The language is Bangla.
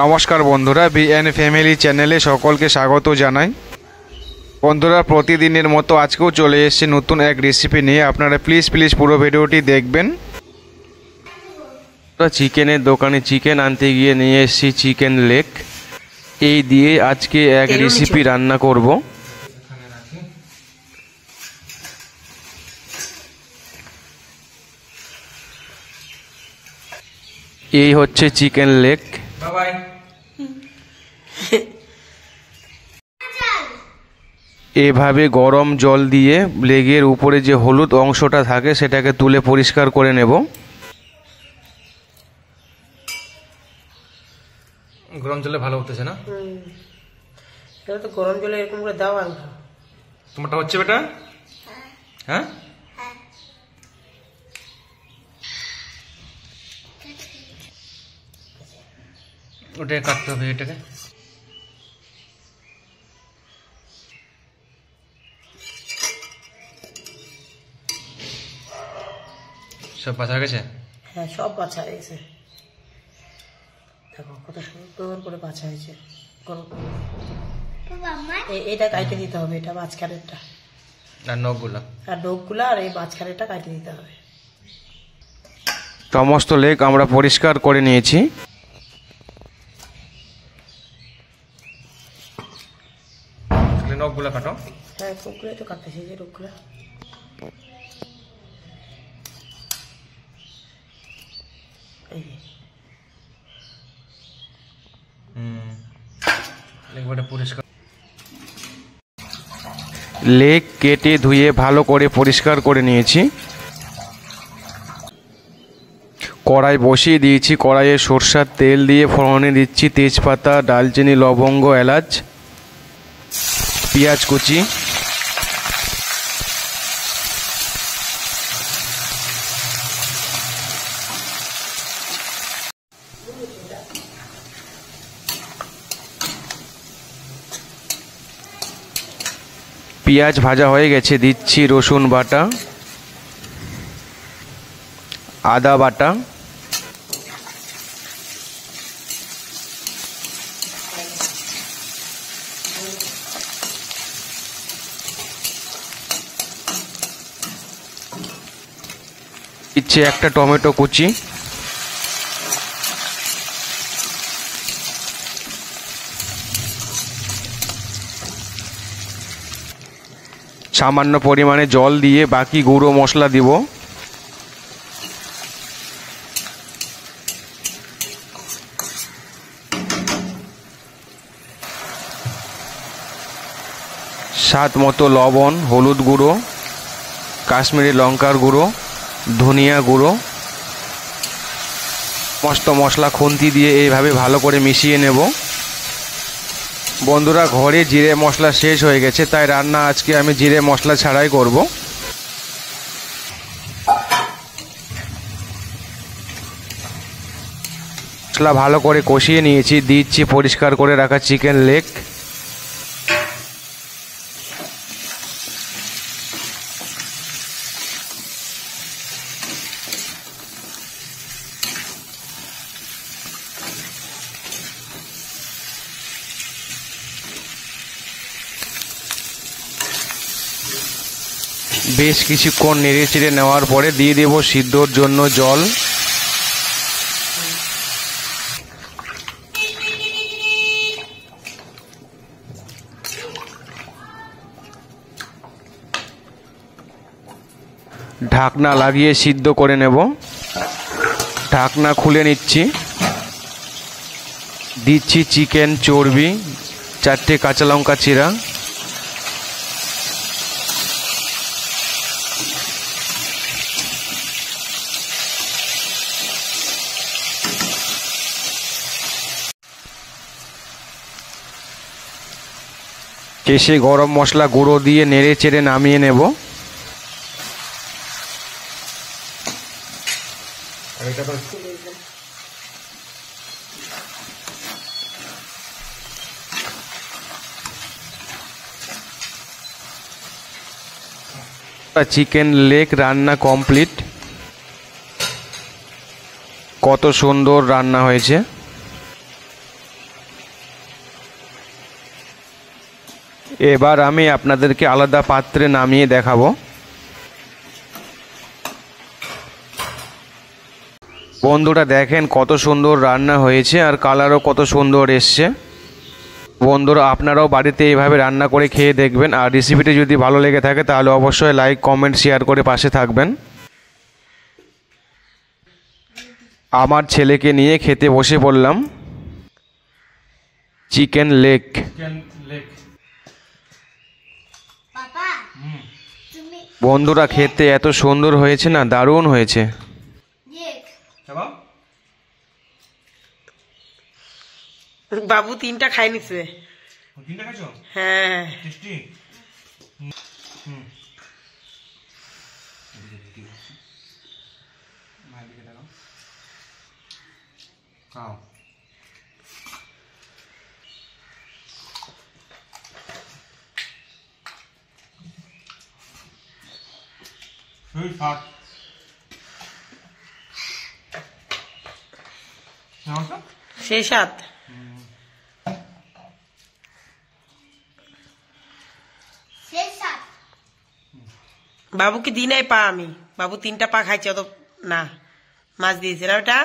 নমস্কার বন্ধুরা, বিএন ফ্যামিলি চ্যানেলে সকলকে স্বাগত জানাই। বন্ধুরা, প্রতিদিনের মতো আজকেও চলে এসেছে নতুন এক রেসিপি নিয়ে। আপনারা প্লিজ পুরো ভিডিওটি দেখবেন। চিকেনের দোকানে চিকেন আনতে গিয়ে নিয়ে এসেছি চিকেন লেগ। এই দিয়ে আজকে এক রেসিপি রান্না করব। এই হচ্ছে চিকেন লেগ। এভাবে গরম জল দিয়ে লেগের উপরে যে হলুদ অংশটা থাকে সেটাকে তুলে পরিষ্কার করে নেব। গরম জলে ভালো হতেছে না? এটা তো গরম জলে এরকম করে দাও। আর তোমারটা হচ্ছে বেটা? হ্যাঁ, ওটাকে কাটতে হবে। এটাকে সব বাছা গেছে? হ্যাঁ, সব বাছা হয়েছে। দেখো কত সুন্দর করে বাছা হয়েছে। এটা কাটে দিতে হবে, এটা মাঝখানেরটা আর নখগুলা আর এই মাঝখানেরটা কাটে দিতে হবে। সমস্ত লেগ আমরা পরিষ্কার করে নিয়েছি। নখগুলা কাটো। হ্যাঁ, নখগুলো তো কাটতেছি, যে নখগুলা। লেগ কেটে ধুয়ে ভালো করে পরিষ্কার করে নিয়েছি। কড়াই বসিয়ে দিয়েছি। কড়াইয়ে সরষের তেল দিয়ে ফোড়নে দিচ্ছি তেজপাতা, দালচিনি, লবঙ্গ, এলাচ, পেঁয়াজ কুচি, পেঁয়াজ ভাজা হয়ে গেছে, দিচ্ছি রসুন বাটা, আদা বাটা, দিচ্ছি একটা টমেটো কুচি, সামান্য পরিমাণে জল দিয়ে বাকি গুঁড়ো মশলা দিব। স্বাদ মতো লবণ, হলুদ গুঁড়ো, কাশ্মীরি লঙ্কার গুঁড়ো, ধনিয়া গুঁড়ো, সমস্ত মশলা খুন্তি দিয়ে এইভাবে ভালো করে মিশিয়ে নেব। বন্ধুরা, ঘরে জিরে মশলা শেষ হয়ে গেছে, তাই রান্না আজকে আমি জিরে মশলা ছাড়াই করব। মশলা ভালো করে কষিয়ে নিয়েছি, দিচ্ছি পরিষ্কার করে রাখা চিকেন লেগ। বেশ কিছুক্ষণ নেড়ে চেড়ে নেওয়ার পরে দিয়ে দেব সিদ্ধর জন্য জল। ঢাকনা লাগিয়ে সিদ্ধ করে নেব। ঢাকনা খুলে নিচ্ছি। দিচ্ছি চিকেন চর্বি, 4টে কাঁচা লঙ্কা চিরা, শেষে গরম মশলা গুঁড়ো দিয়ে নেড়ে চেড়ে নামিয়ে নেব। চিকেন লেগ রান্না কমপ্লিট। কত সুন্দর রান্না হয়েছে। এবার আমি আপনাদেরকে আলাদা পাত্রে নামিয়ে দেখাবো। বন্ধুরা দেখেন কত সুন্দর রান্না হয়েছে আর কালারও কত সুন্দর এসছে। বন্ধুরা আপনারাও বাড়িতে এইভাবে রান্না করে খেয়ে দেখবেন। আর রেসিপিটি যদি ভালো লেগে থাকে তাহলে অবশ্যই লাইক কমেন্ট শেয়ার করে পাশে থাকবেন। আমার ছেলেকে নিয়ে খেতে বসে পড়লাম চিকেন লেগ। বন্ধুরা খেতে এত সুন্দর হয়েছে না, দারুণ হয়েছে। বাবু 3টা খাই নিছে। হ্যাঁ সেই সাত। বাবুকে দিই নাই পা আমি, বাবু 3টা পা খাইছে, অত না মাছ দিয়েছে না ওটা।